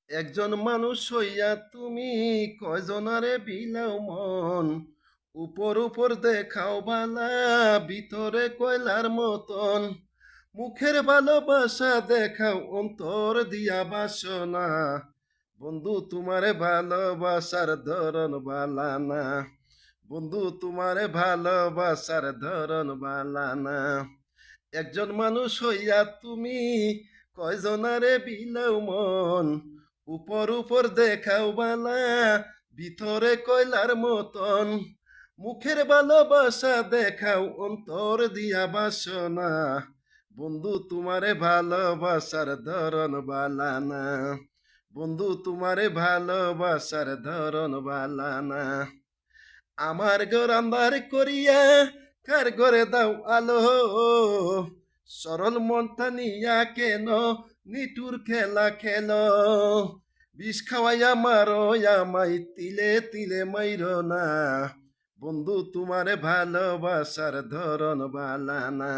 একজন মানুষ হইয়া তুমি কয়জনারে বিলাও মন। উপর উপর দেখাও বালা, ভিতরে কয়লার মতন। মুখের ভালোবাসা দেখাও, অন্তর দিয়া বাসনা। বন্ধু তোমারে ভালোবাসার ধরন বালা না। বন্ধু তোমারে ভালোবাসার ধরন বালা না। একজন মানুষ হইয়া তুমি কয়জনারে বিলাও মন। উপর উপর দেখাও বালা, ভিতরে কয়লার মতন। মুখের ভালোবাসা দেখাও, অন্তর দিয়া বাসনা। বন্ধু তোমারে ভালোবাসার ধরন বালা না। বন্ধু তোমারে ভালোবাসার ধরন বালা না। আমার ঘর আন্ধার করিয়া কার ঘরে দাও আলো। সরল মনটা নিয়া কেন নিটুর খেলা খেল। বিষ খাওয়াইয়া মারো আমায়, তিলে তিলে মাইর না। বন্ধু তোমারে ভালোবাসার ধরন বালা না।